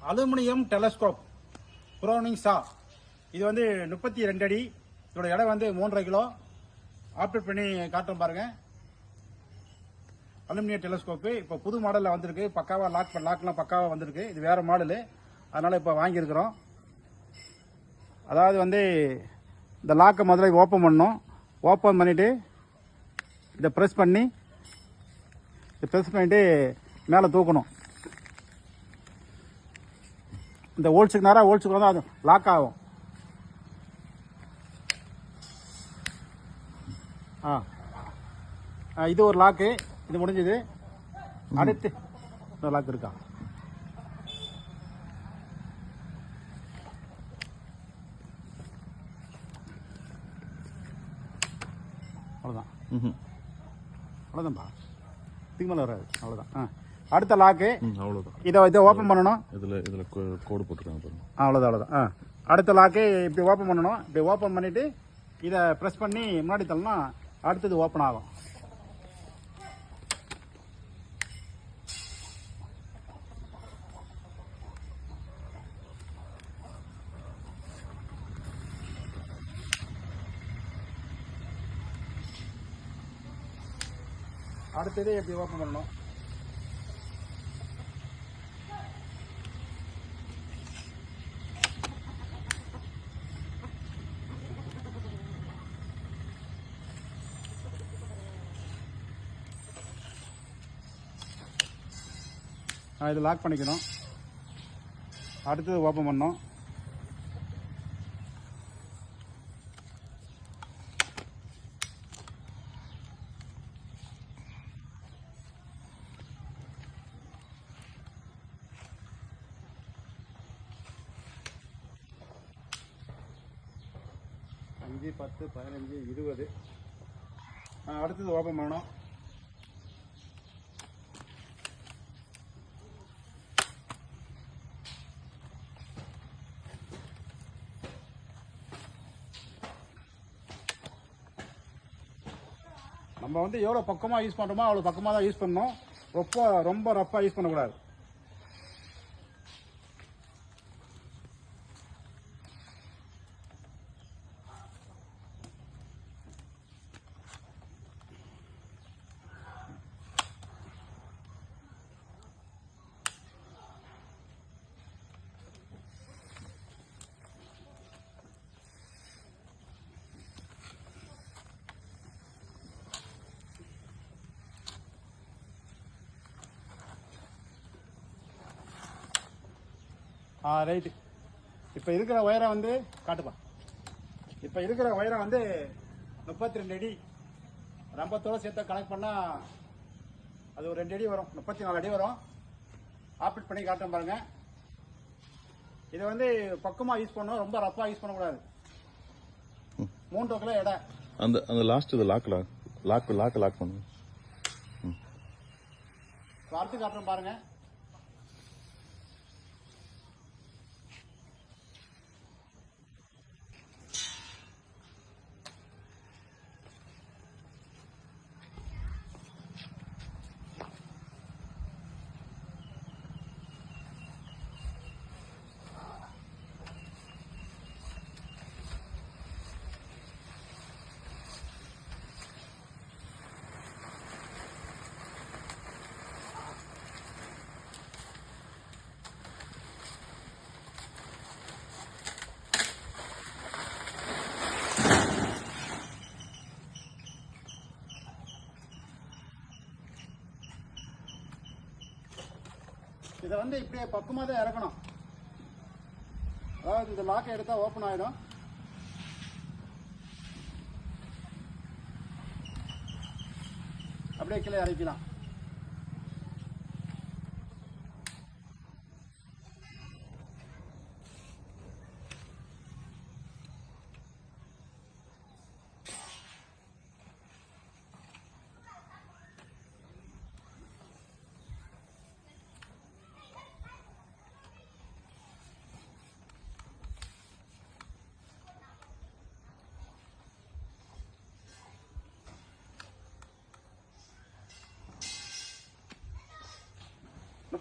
Aluminium telescope pruning சா. இது வந்து 32 அடி. இதோட எடை வந்து 3.5 கிலோ. ஆப்ரேட் பண்ணி காட்டுறோம் பாருங்க. அலுமினியம் டெலஸ்கோப்பு இப்போ புது மாடலில் வந்திருக்கு. பக்காவாக லாக்லாம் பக்காவாக வந்திருக்கு. இது வேறு மாடலு, அதனால் இப்போ வாங்கியிருக்கிறோம். அதாவது வந்து இந்த லாக்கை முதல்ல ஓப்பன் பண்ணணும். ஓப்பன் பண்ணிவிட்டு இதை ப்ரெஸ் பண்ணிவிட்டு மேலே தூக்கணும். இந்த ஹோல்ஸுக்கு நேராக ஹோல்ஸுக்கு வந்து அது லாக் ஆகும். இது ஒரு லாக்கு. இது முடிஞ்சது. அடுத்து இன்னொரு லாக் இருக்கா? அவ்வளோதான். அவ்வளோதான்ப்பா, இதுக்கு மேலே வராது. அவ்வளோதான். அடுத்த லாக்கு அவ்வளோதான். இதை ஓப்பன் பண்ணணும். இதில் கோடு போட்டுருக்காங்க பாருங்க. அவ்வளோதான். அடுத்த லாக்கு இப்படி ஓப்பன் பண்ணணும். இப்படி ஓப்பன் பண்ணிவிட்டு இதை ப்ரெஸ் பண்ணி முன்னாடி தள்ளனா அடுத்தது ஓப்பன் ஆகும். அடுத்தது எப்படி ஓப்பன் பண்ணணும். இது லாக் பண்ணிக்கணும். அடுத்தது ஓப்பன் பண்ணணும். அஞ்சு 10 15 20. அடுத்தது ஓப்பன் பண்ணணும். நம்ம வந்து எவ்வளோ பக்கமாக யூஸ் பண்ணுறோமோ அவ்வளோ பக்கமாக தான் யூஸ் பண்ணணும். ரொம்ப ரஃப்பாக யூஸ் பண்ணக்கூடாது. ரைட்டு. இப்போ இருக்கிற ஒயரை வந்து காட்டுப்பா. இப்போ இருக்கிற ஒயரை வந்து 32 அடி. ரம்பத்தோடு சேர்த்து கனெக்ட் பண்ணால் அது ஒரு 2 அடி வரும். 34 அடி வரும். ஆப்ரேட் பண்ணி காட்டுறேன் பாருங்க. இதை வந்து பக்கமாக யூஸ் பண்ணணும். ரொம்ப ரஃப்பாக யூஸ் பண்ணக்கூடாது. 3 கிலோ எடை. அந்த லாஸ்ட் இது லாக் பண்ணுங்க. அடுத்து காட்டுறேன் பாருங்க. இதை வந்து இப்படியே பக்கமாக தான் இறக்கணும். அதாவது இந்த லாக்கை எடுத்தா ஓப்பன் ஆயிடும். அப்படியே கீழே இறக்கலாம்.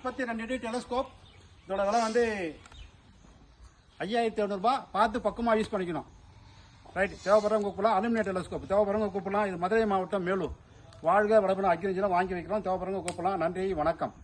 $32 டெலஸ்கோப். இதோட விலை வந்து 5700 பார்த்து பக்கமாக யூஸ் பண்ணிக்கணும். ரைட், தேவைப்படுறவங்க கூப்பிடலாம். அலுமினியம் டெலஸ்கோப் தேவைப்படுறவங்க கூப்பிடலாம். இது மதுரை மாவட்டம் மேலூர். வாழ்க வளமுடன் அக்ரிஜெல்லாம் வாங்கி வைக்கிறோம். தேவைப்படுறவங்க கூப்பிடலாம். நன்றி, வணக்கம்.